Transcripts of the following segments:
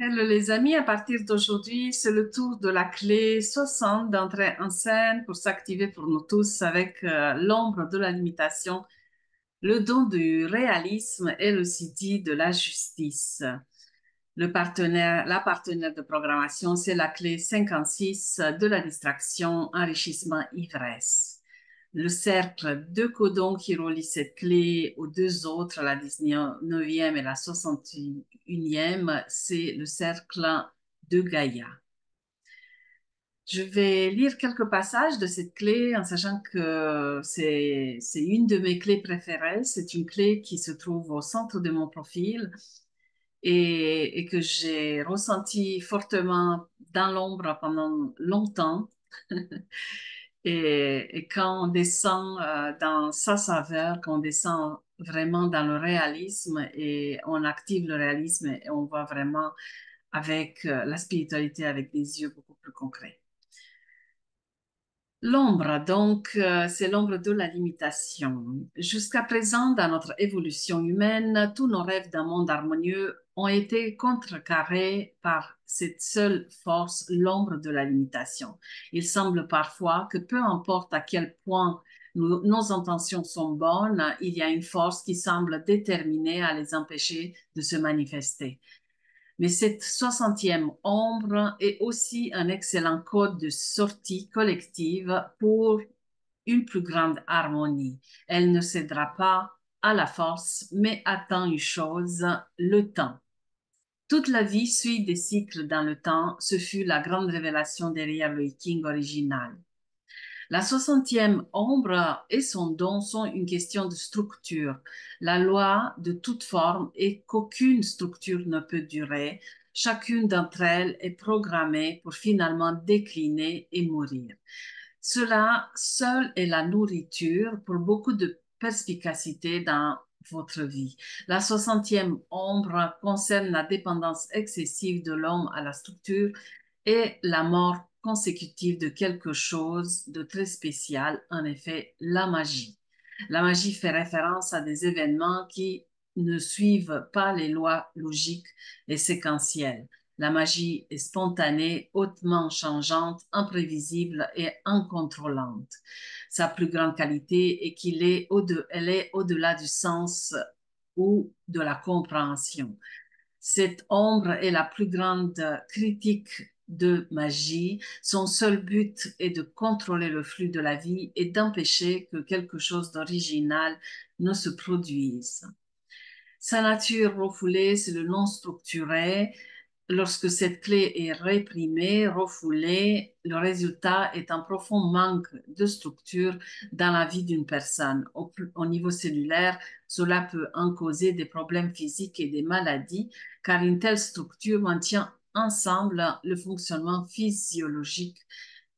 Hello les amis, à partir d'aujourd'hui, c'est le tour de la clé 60 d'entrer en scène pour s'activer pour nous tous avec l'ombre de la limitation, le don du réalisme et le CD de la justice. La partenaire de programmation, c'est la clé 56 de la distraction, enrichissement, ivresse. Le cercle de codons qui relie cette clé aux deux autres, la 19e et la 61e, c'est le cercle de Gaïa. Je vais lire quelques passages de cette clé en sachant que c'est une de mes clés préférées. C'est une clé qui se trouve au centre de mon profil et que j'ai ressenti fortement dans l'ombre pendant longtemps. Et quand on descend dans sa saveur, quand on descend vraiment dans le réalisme et on active le réalisme et on voit vraiment avec la spiritualité avec des yeux beaucoup plus concrets. L'ombre, donc, c'est l'ombre de la limitation. Jusqu'à présent, dans notre évolution humaine, tous nos rêves d'un monde harmonieux ont été contrecarrés par cette seule force, l'ombre de la limitation. Il semble parfois que peu importe à quel point nos intentions sont bonnes, il y a une force qui semble déterminée à les empêcher de se manifester. Mais cette 60e ombre est aussi un excellent code de sortie collective pour une plus grande harmonie. Elle ne cédera pas à la force, mais attend une chose, le temps. Toute la vie suit des cycles dans le temps. Ce fut la grande révélation derrière le King original. La 60e ombre et son don sont une question de structure. La loi de toute forme est qu'aucune structure ne peut durer. Chacune d'entre elles est programmée pour finalement décliner et mourir. Cela seul est la nourriture pour beaucoup de perspicacité dans votre vie. La 60e ombre concerne la dépendance excessive de l'homme à la structure et la mort consécutive de quelque chose de très spécial, en effet, la magie. La magie fait référence à des événements qui ne suivent pas les lois logiques et séquentielles. La magie est spontanée, hautement changeante, imprévisible et incontrôlante. Sa plus grande qualité est elle est au-delà du sens ou de la compréhension. Cette ombre est la plus grande critique de magie. Son seul but est de contrôler le flux de la vie et d'empêcher que quelque chose d'original ne se produise. Sa nature refoulée, c'est le non structuré. Lorsque cette clé est réprimée, refoulée, le résultat est un profond manque de structure dans la vie d'une personne. Au niveau cellulaire, cela peut en causer des problèmes physiques et des maladies, car une telle structure maintient ensemble le fonctionnement physiologique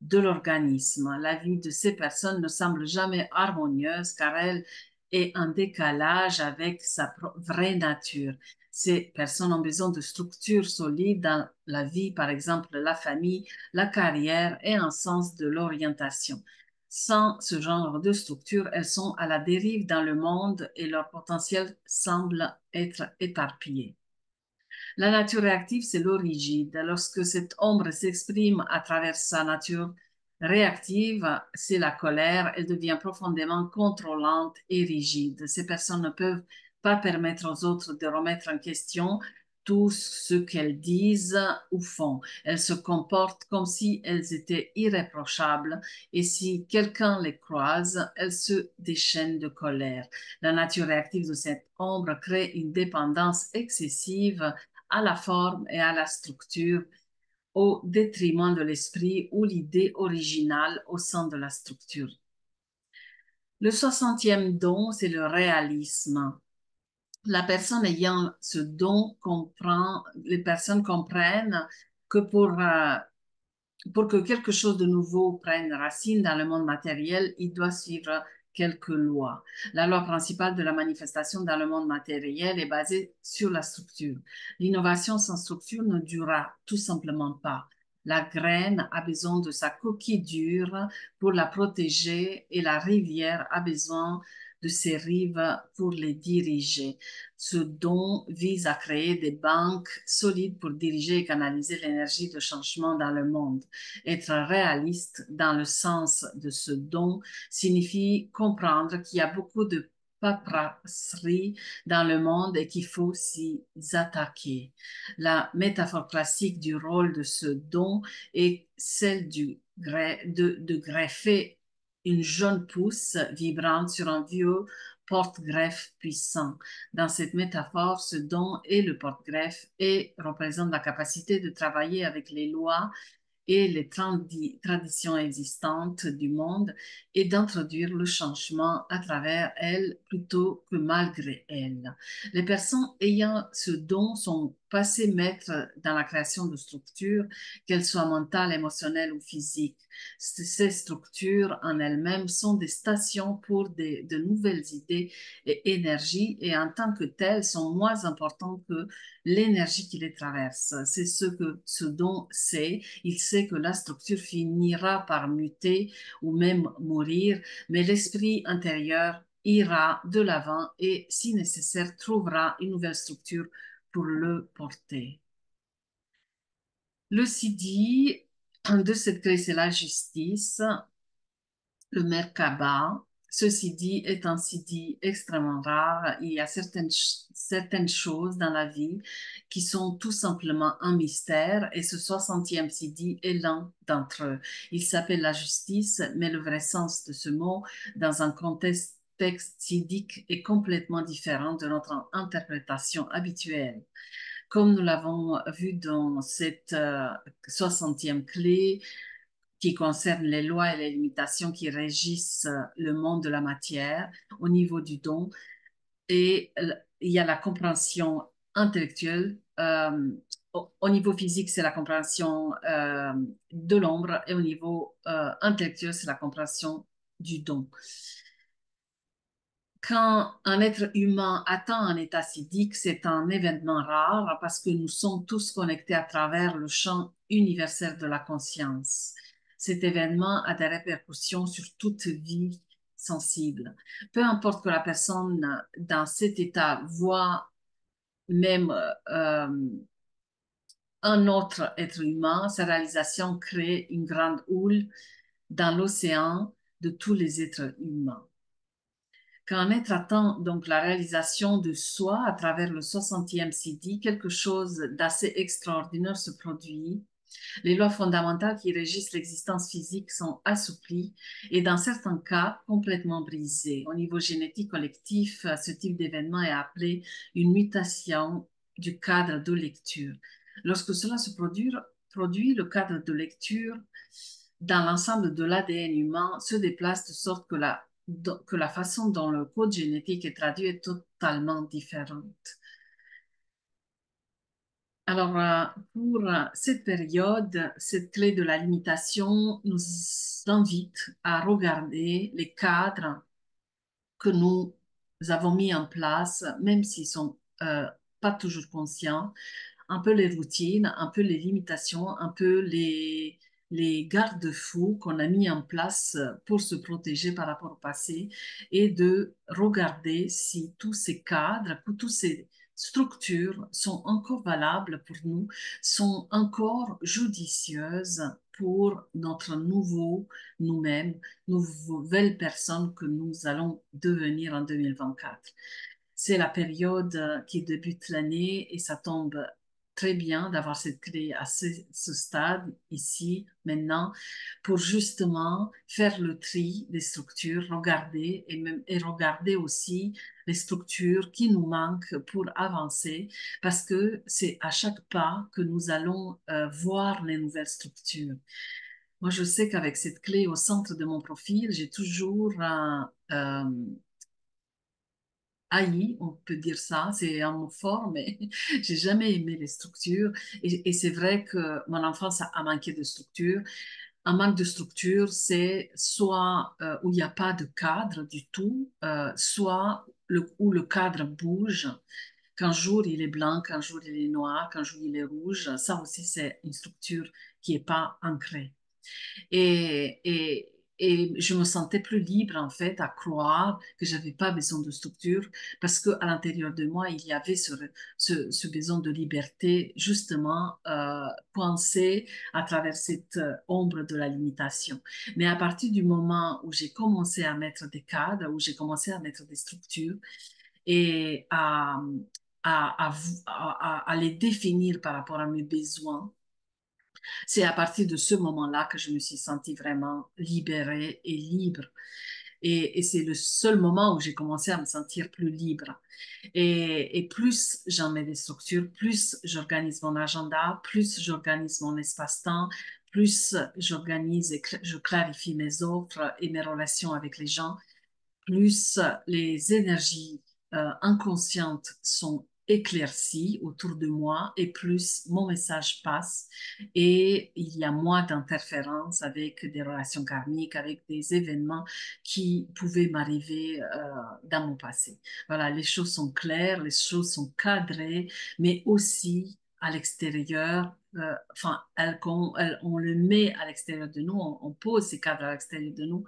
de l'organisme. La vie de ces personnes ne semble jamais harmonieuse car elle est en décalage avec sa vraie nature. Ces personnes ont besoin de structures solides dans la vie, par exemple la famille, la carrière et un sens de l'orientation. Sans ce genre de structure, elles sont à la dérive dans le monde et leur potentiel semble être éparpillé. La nature réactive, c'est l'eau rigide. Lorsque cette ombre s'exprime à travers sa nature réactive, c'est la colère. Elle devient profondément contrôlante et rigide. Ces personnes ne peuvent pas permettre aux autres de remettre en question tout ce qu'elles disent ou font. Elles se comportent comme si elles étaient irréprochables et si quelqu'un les croise, elles se déchaînent de colère. La nature réactive de cette ombre crée une dépendance excessive à la forme et à la structure au détriment de l'esprit ou l'idée originale au sein de la structure. Le 60e don, c'est le réalisme. La personne ayant ce don comprend, les personnes comprennent que pour que quelque chose de nouveau prenne racine dans le monde matériel, il doit suivre quelques lois. La loi principale de la manifestation dans le monde matériel est basée sur la structure. L'innovation sans structure ne durera tout simplement pas. La graine a besoin de sa coquille dure pour la protéger et la rivière a besoin de ses rives pour les diriger. Ce don vise à créer des banques solides pour diriger et canaliser l'énergie de changement dans le monde. Être réaliste dans le sens de ce don signifie comprendre qu'il y a beaucoup de paperasserie dans le monde et qu'il faut s'y attaquer. La métaphore classique du rôle de ce don est celle de greffer une jeune pousse vibrante sur un vieux porte-greffe puissant. Dans cette métaphore, ce don est le porte-greffe et représente la capacité de travailler avec les lois et les traditions existantes du monde et d'introduire le changement à travers elles plutôt que malgré elles. Les personnes ayant ce don sont passées maîtres dans la création de structures, qu'elles soient mentales, émotionnelles ou physiques. Ces structures en elles-mêmes sont des stations pour de nouvelles idées et énergies et en tant que telles sont moins importantes que l'énergie qui les traverse. C'est ce que ce don sait. Il sait que la structure finira par muter ou même mourir, mais l'esprit intérieur ira de l'avant et, si nécessaire, trouvera une nouvelle structure pour le porter. Le CD de cette clé, c'est la justice, le Merkaba. Ce CD est un CD extrêmement rare. Il y a certaines choses dans la vie qui sont tout simplement un mystère et ce 60e CD est l'un d'entre eux. Il s'appelle la justice, mais le vrai sens de ce mot dans un contexte sidique est complètement différent de notre interprétation habituelle. Comme nous l'avons vu dans cette 60e clé, qui concerne les lois et les limitations qui régissent le monde de la matière au niveau du don. Et il y a la compréhension intellectuelle. Au niveau physique, c'est la compréhension de l'ombre et au niveau intellectuel, c'est la compréhension du don. Quand un être humain atteint un état siddhique, c'est un événement rare parce que nous sommes tous connectés à travers le champ universel de la conscience. Cet événement a des répercussions sur toute vie sensible. Peu importe que la personne dans cet état voit même un autre être humain, sa réalisation crée une grande houle dans l'océan de tous les êtres humains. Quand un être atteint donc la réalisation de soi à travers le 60e CD, quelque chose d'assez extraordinaire se produit. Les lois fondamentales qui régissent l'existence physique sont assouplies et dans certains cas complètement brisées. Au niveau génétique collectif, ce type d'événement est appelé une mutation du cadre de lecture. Lorsque cela se produit, le cadre de lecture dans l'ensemble de l'ADN humain se déplace de sorte que la façon dont le code génétique est traduit est totalement différente. Alors, pour cette période, cette clé de la limitation nous invite à regarder les cadres que nous avons mis en place, même s'ils sont pas toujours conscients, un peu les routines, un peu les limitations, un peu les garde-fous qu'on a mis en place pour se protéger par rapport au passé et de regarder si tous ces cadres, toutes ces structures sont encore valables pour nous, sont encore judicieuses pour notre nouveau nous-mêmes, nouvelle personne que nous allons devenir en 2024. C'est la période qui débute l'année et ça tombe très bien d'avoir cette clé à ce stade ici, maintenant, pour justement faire le tri des structures, regarder et regarder aussi les structures qui nous manquent pour avancer, parce que c'est à chaque pas que nous allons voir les nouvelles structures. Moi, je sais qu'avec cette clé au centre de mon profil, j'ai toujours haï, on peut dire ça, c'est un mot fort, mais j'ai jamais aimé les structures. Et c'est vrai que mon enfance a manqué de structure. Un manque de structure, c'est soit où il n'y a pas de cadre du tout, soit où le cadre bouge. Qu'un jour il est blanc, qu'un jour il est noir, qu'un jour il est rouge. Ça aussi, c'est une structure qui n'est pas ancrée. Et, et, et je me sentais plus libre en fait à croire que j'avais pas besoin de structure parce que à l'intérieur de moi il y avait ce besoin de liberté justement coincé à travers cette ombre de la limitation. Mais à partir du moment où j'ai commencé à mettre des cadres, où j'ai commencé à mettre des structures et à les définir par rapport à mes besoins, c'est à partir de ce moment-là que je me suis sentie vraiment libérée et libre. Et c'est le seul moment où j'ai commencé à me sentir plus libre. Et plus j'en mets des structures, plus j'organise mon agenda, plus j'organise mon espace-temps, plus j'organise et je clarifie mes offres et mes relations avec les gens, plus les énergies inconscientes sont éclaircies autour de moi et plus mon message passe et il y a moins d'interférences avec des relations karmiques, avec des événements qui pouvaient m'arriver dans mon passé. Voilà, les choses sont claires, les choses sont cadrées, mais aussi à l'extérieur, enfin, on le met à l'extérieur de nous, on pose ces cadres à l'extérieur de nous,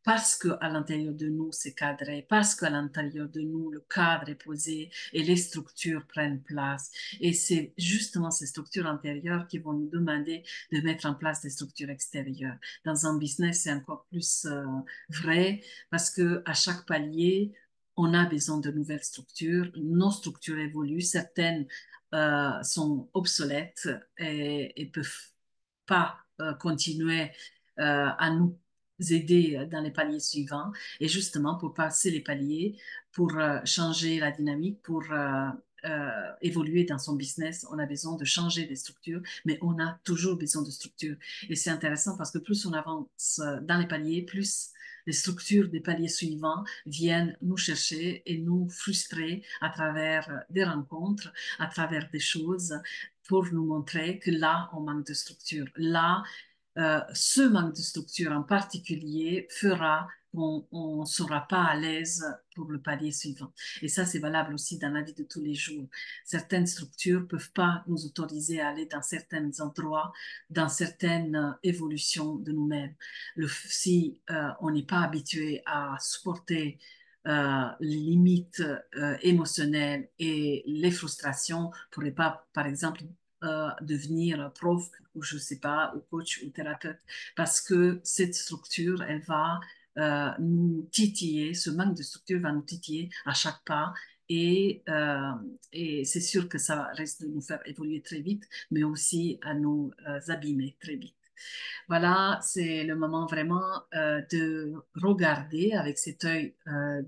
parce qu'à l'intérieur de nous, c'est cadré, parce qu'à l'intérieur de nous, le cadre est posé et les structures prennent place. Et c'est justement ces structures intérieures qui vont nous demander de mettre en place des structures extérieures. Dans un business, c'est encore plus vrai parce que à chaque palier, on a besoin de nouvelles structures. Nos structures évoluent, certaines sont obsolètes et peuvent pas continuer à nous aider dans les paliers suivants. Et justement, pour passer les paliers, pour changer la dynamique, pour évoluer dans son business, on a besoin de changer des structures, mais on a toujours besoin de structures. Et c'est intéressant parce que plus on avance dans les paliers, plus les structures des paliers suivants viennent nous chercher et nous frustrer à travers des rencontres, à travers des choses pour nous montrer que là, on manque de structure. Là, ce manque de structure en particulier fera qu'on ne sera pas à l'aise pour le palier suivant. Et ça, c'est valable aussi dans la vie de tous les jours. Certaines structures ne peuvent pas nous autoriser à aller dans certains endroits, dans certaines évolutions de nous-mêmes. Si on n'est pas habitué à supporter les limites émotionnelles et les frustrations, on ne pourrait pas, par exemple, devenir prof ou je sais pas, ou coach ou thérapeute, parce que cette structure, elle va nous titiller, ce manque de structure va nous titiller à chaque pas. Et, euh, et c'est sûr que ça risque de nous faire évoluer très vite, mais aussi à nous abîmer très vite. Voilà, c'est le moment vraiment de regarder avec cet œil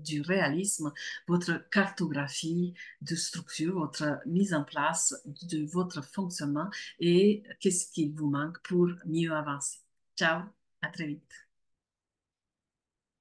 du réalisme votre cartographie de structure, votre mise en place de votre fonctionnement et qu'est-ce qu'il vous manque pour mieux avancer. Ciao, à très vite.